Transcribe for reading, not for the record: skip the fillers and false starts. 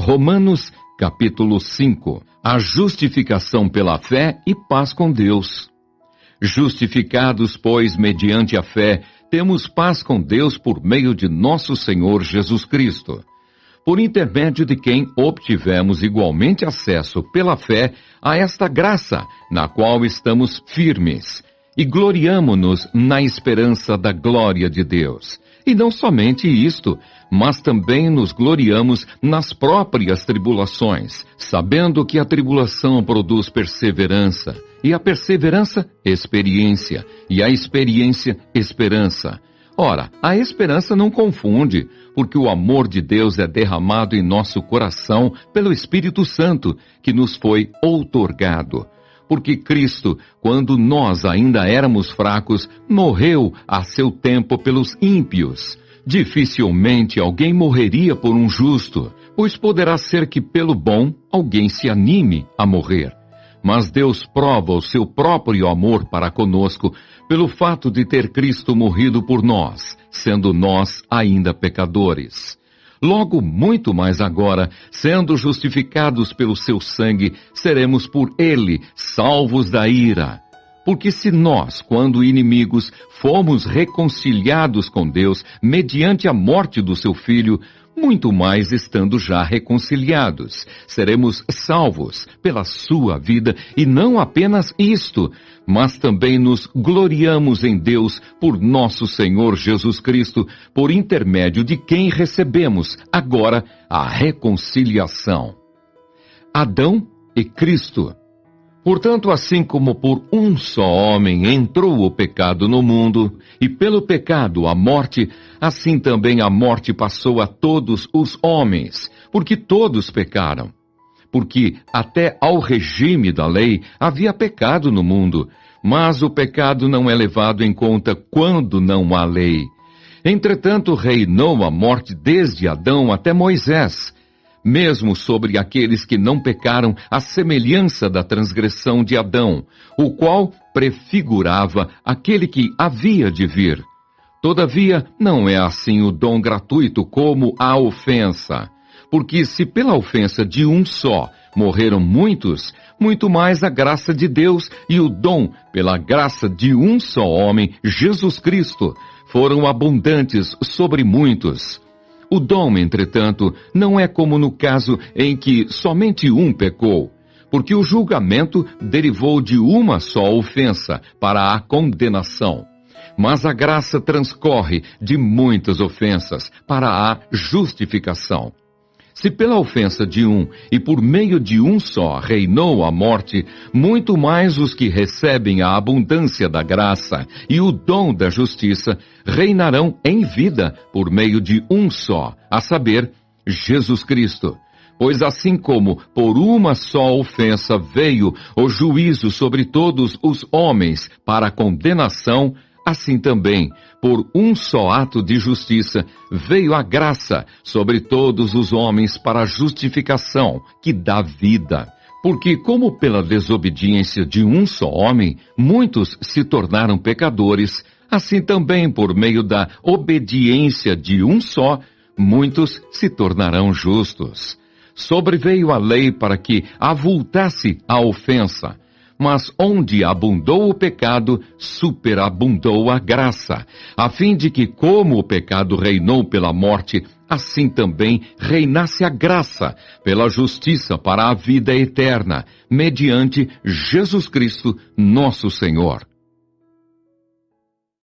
Romanos, capítulo 5. A justificação pela fé e paz com Deus. Justificados, pois, mediante a fé, temos paz com Deus por meio de nosso Senhor Jesus Cristo, por intermédio de quem obtivemos igualmente acesso pela fé a esta graça, na qual estamos firmes, e gloriamo-nos na esperança da glória de Deus. E não somente isto, mas também nos gloriamos nas próprias tribulações, sabendo que a tribulação produz perseverança, e a perseverança, experiência, e a experiência, esperança. Ora, a esperança não confunde, porque o amor de Deus é derramado em nosso coração pelo Espírito Santo, que nos foi outorgado. Porque Cristo, quando nós ainda éramos fracos, morreu a seu tempo pelos ímpios. Dificilmente alguém morreria por um justo, pois poderá ser que pelo bom alguém se anime a morrer. Mas Deus prova o seu próprio amor para conosco pelo fato de ter Cristo morrido por nós, sendo nós ainda pecadores. Logo, muito mais agora, sendo justificados pelo seu sangue, seremos por ele salvos da ira. Porque se nós, quando inimigos, fomos reconciliados com Deus mediante a morte do seu Filho, muito mais estando já reconciliados, seremos salvos pela sua vida, e não apenas isto, mas também nos gloriamos em Deus por nosso Senhor Jesus Cristo, por intermédio de quem recebemos agora a reconciliação. Adão e Cristo. Portanto, assim como por um só homem entrou o pecado no mundo, e pelo pecado a morte, assim também a morte passou a todos os homens, porque todos pecaram. Porque até ao regime da lei havia pecado no mundo, mas o pecado não é levado em conta quando não há lei. Entretanto, reinou a morte desde Adão até Moisés, mesmo sobre aqueles que não pecaram, à semelhança da transgressão de Adão, o qual prefigurava aquele que havia de vir. Todavia, não é assim o dom gratuito como a ofensa. Porque se pela ofensa de um só morreram muitos, muito mais a graça de Deus e o dom pela graça de um só homem, Jesus Cristo, foram abundantes sobre muitos. O dom, entretanto, não é como no caso em que somente um pecou, porque o julgamento derivou de uma só ofensa para a condenação. Mas a graça transcorre de muitas ofensas para a justificação. Se pela ofensa de um e por meio de um só reinou a morte, muito mais os que recebem a abundância da graça e o dom da justiça reinarão em vida por meio de um só, a saber, Jesus Cristo. Pois assim como por uma só ofensa veio o juízo sobre todos os homens para a condenação, assim também, por um só ato de justiça, veio a graça sobre todos os homens para a justificação, que dá vida. Porque, como pela desobediência de um só homem, muitos se tornaram pecadores, assim também por meio da obediência de um só, muitos se tornarão justos. Sobreveio a lei para que avultasse a ofensa. Mas onde abundou o pecado, superabundou a graça, a fim de que, como o pecado reinou pela morte, assim também reinasse a graça pela justiça para a vida eterna, mediante Jesus Cristo, nosso Senhor.